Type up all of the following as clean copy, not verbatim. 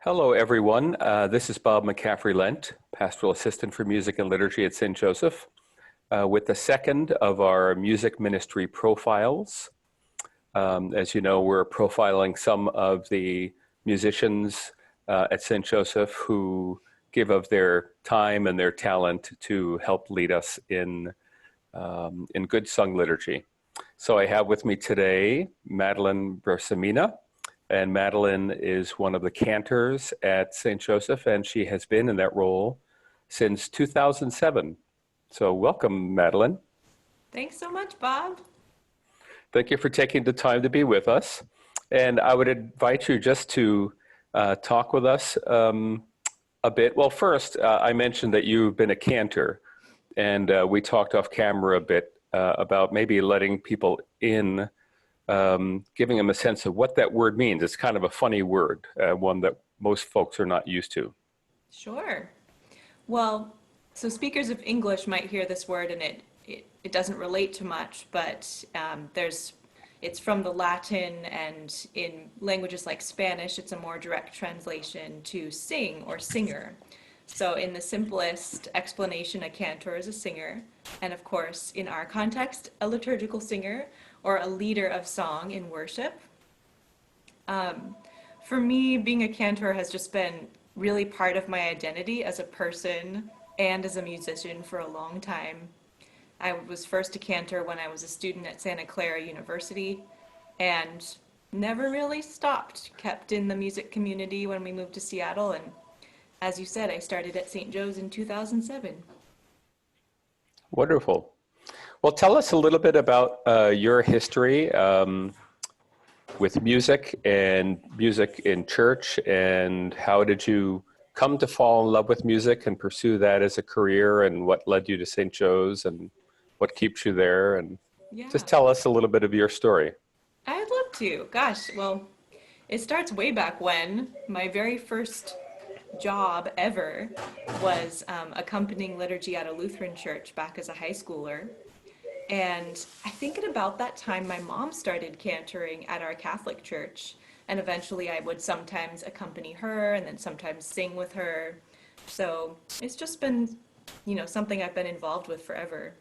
Hello, everyone. This is Bob McCaffery-Lent, Pastoral Assistant for Music and Liturgy at St. Joseph, with the second of our music ministry profiles. As you know, we're profiling some of the musicians at St. Joseph who give of their time and their talent to help lead us in good sung liturgy. So I have with me today Madeline Bersamina. And Madeline is one of the cantors at St. Joseph, and she has been in that role since 2007. So welcome, Madeline. Thanks so much, Bob. Thank you for taking the time to be with us. And I would invite you just to talk with us a bit. Well, first, I mentioned that you've been a cantor, and we talked off camera a bit about maybe letting people in, giving them a sense of what that word means. It's kind of a funny word, one that most folks are not used to. Sure. Well, so speakers of English might hear this word and it doesn't relate to much, but it's from the Latin, and in languages like Spanish, it's a more direct translation to sing or singer. So in the simplest explanation, a cantor is a singer, and of course, in our context, a liturgical singer or a leader of song in worship. For me, being a cantor has just been really part of my identity as a person and as a musician for a long time. I was first a cantor when I was a student at Santa Clara University and never really stopped, kept in the music community when we moved to Seattle, and as you said, I started at St. Joe's in 2007. Wonderful. Well, tell us a little bit about your history with music and music in church, and how did you come to fall in love with music and pursue that as a career, and what led you to St. Joe's and what keeps you there, and just tell us a little bit of your story. I'd love to. Gosh, well, it starts way back when. My very first job ever was accompanying liturgy at a Lutheran church back as a high schooler. And I think at about that time, my mom started cantoring at our Catholic church. And eventually I would sometimes accompany her and then sometimes sing with her. So it's just been, something I've been involved with forever.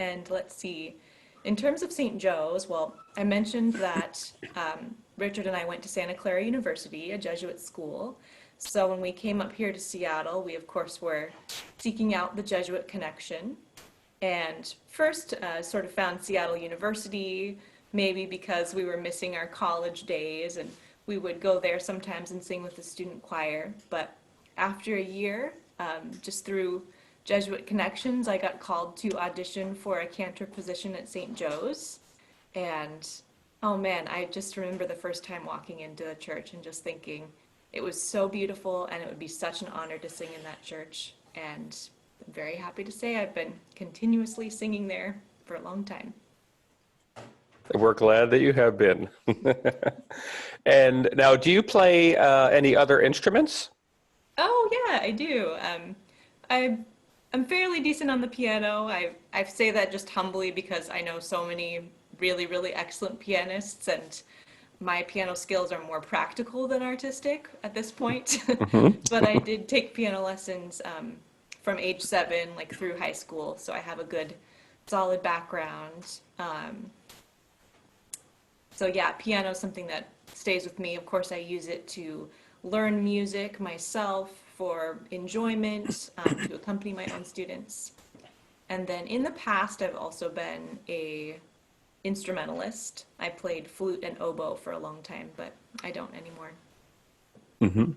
And let's see, in terms of St. Joe's, well, I mentioned that Richard and I went to Santa Clara University, a Jesuit school. So when we came up here to Seattle, we of course were seeking out the Jesuit connection. And first sort of found Seattle University, maybe because we were missing our college days, and we would go there sometimes and sing with the student choir. But after a year, just through Jesuit connections, I got called to audition for a cantor position at St. Joe's. And oh man, I just remember the first time walking into the church and just thinking it was so beautiful and it would be such an honor to sing in that church. And I'm very happy to say I've been continuously singing there for a long time. We're glad that you have been. And now, do you play any other instruments? Oh yeah, I do. I'm fairly decent on the piano. I say that just humbly because I know so many really, really excellent pianists, and my piano skills are more practical than artistic at this point. But I did take piano lessons from age 7, like through high school, so I have a good, solid background. So yeah, piano is something that stays with me. Of course, I use it to learn music myself for enjoyment, to accompany my own students. And then in the past, I've also been a instrumentalist. I played flute and oboe for a long time, but I don't anymore. Mm-hmm.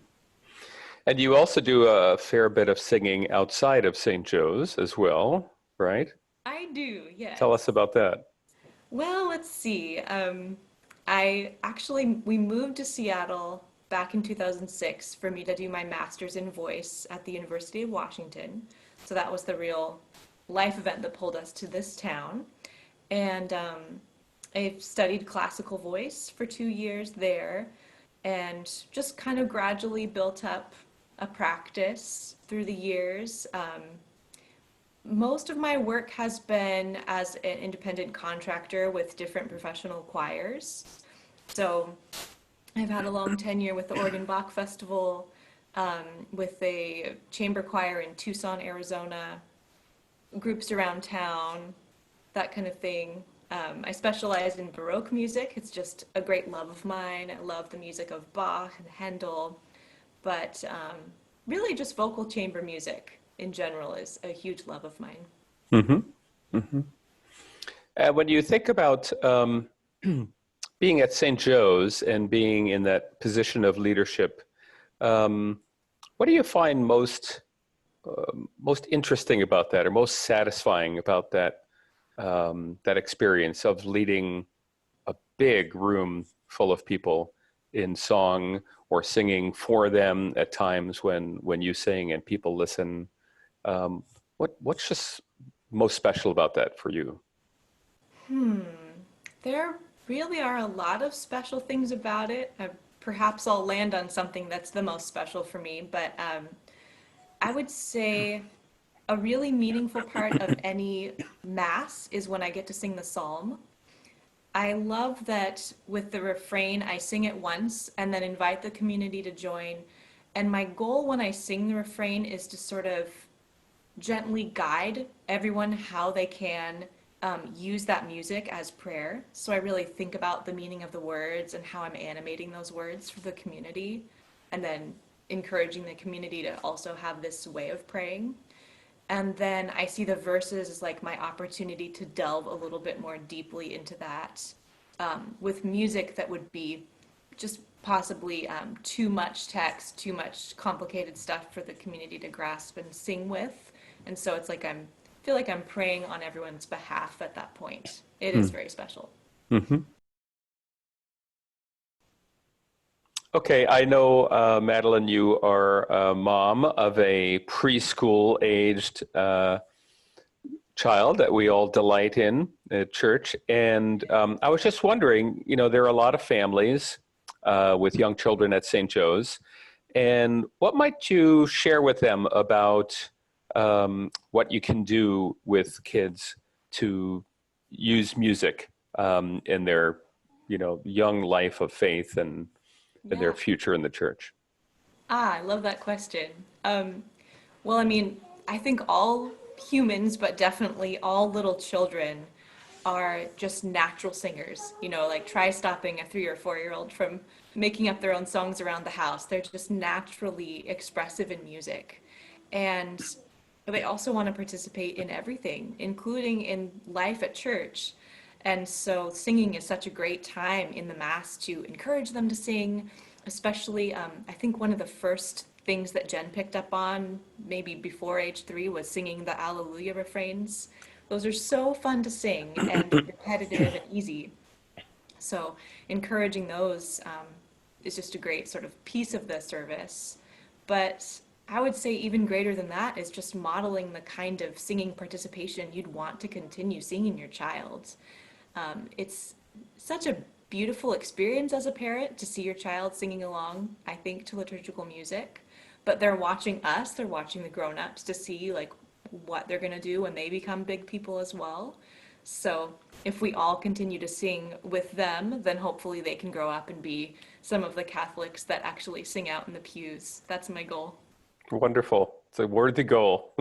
And you also do a fair bit of singing outside of St. Joe's as well, right? I do, yes. Tell us about that. Well, let's see. We moved to Seattle back in 2006 for me to do my master's in voice at the University of Washington. So that was the real life event that pulled us to this town. And I've studied classical voice for 2 years there, and just kind of gradually built up a practice through the years. Most of my work has been as an independent contractor with different professional choirs. So I've had a long tenure with the Oregon Bach Festival, with a chamber choir in Tucson, Arizona, groups around town, that kind of thing. I specialize in Baroque music. It's just a great love of mine. I love the music of Bach and Handel, but really just vocal chamber music in general is a huge love of mine. Hmm. Hmm. And when you think about being at St. Joe's and being in that position of leadership, what do you find most interesting about that, or most satisfying about that experience of leading a big room full of people in song or singing for them at times when you sing and people listen? What's just most special about that for you? There really are a lot of special things about it. Perhaps I'll land on something that's the most special for me, but I would say a really meaningful part of any mass is when I get to sing the psalm. I love that with the refrain, I sing it once and then invite the community to join. And my goal when I sing the refrain is to sort of gently guide everyone how they can use that music as prayer. So I really think about the meaning of the words and how I'm animating those words for the community, and then encouraging the community to also have this way of praying. And then I see the verses as like my opportunity to delve a little bit more deeply into that, with music that would be just possibly too much text, too much complicated stuff for the community to grasp and sing with. And so it's like feel like I'm praying on everyone's behalf at that point. It is very special. Mm-hmm. Okay, I know, Madeline, you are a mom of a preschool-aged child that we all delight in at church. And I was just wondering, there are a lot of families with young children at St. Joe's. And what might you share with them about what you can do with kids to use music in their, young life of faith and their Yeah. future in the church? I love that question. Well, I mean, I think all humans, but definitely all little children, are just natural singers. Like try stopping a 3 or 4 year old from making up their own songs around the house. They're just naturally expressive in music. And they also want to participate in everything, including in life at church. And so singing is such a great time in the Mass to encourage them to sing, especially, I think one of the first things that Jen picked up on, maybe before age 3, was singing the Alleluia refrains. Those are so fun to sing and repetitive and easy. So encouraging those is just a great sort of piece of the service. But I would say even greater than that is just modeling the kind of singing participation you'd want to continue seeing your child. It's such a beautiful experience as a parent to see your child singing along, I think, to liturgical music. But they're watching us, they're watching the grown-ups to see like what they're going to do when they become big people as well. So if we all continue to sing with them, then hopefully they can grow up and be some of the Catholics that actually sing out in the pews. That's my goal. Wonderful. It's a worthy goal.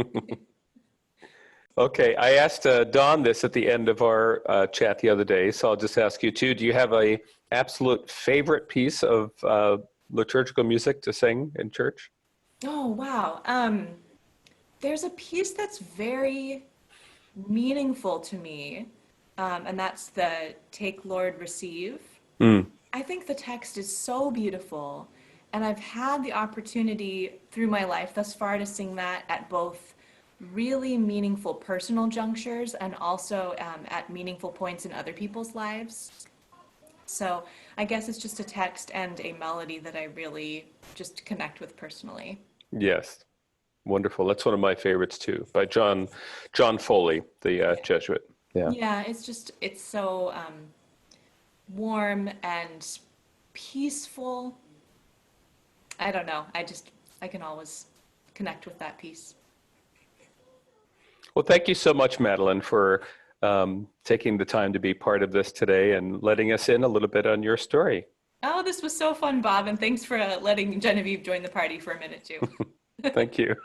Okay, I asked Dawn this at the end of our chat the other day, so I'll just ask you too. Do you have a absolute favorite piece of liturgical music to sing in church? Oh, wow. There's a piece that's very meaningful to me, and that's the Take, Lord, Receive. Mm. I think the text is so beautiful, and I've had the opportunity through my life thus far to sing that at both really meaningful personal junctures and also at meaningful points in other people's lives. So I guess it's just a text and a melody that I really just connect with personally. Yes, wonderful. That's one of my favorites too, by John Foley, the Jesuit. Yeah. Yeah, it's so warm and peaceful. I don't know. I can always connect with that piece. Well, thank you so much, Madeline, for taking the time to be part of this today and letting us in a little bit on your story. Oh, this was so fun, Bob, and thanks for letting Genevieve join the party for a minute too. Thank you.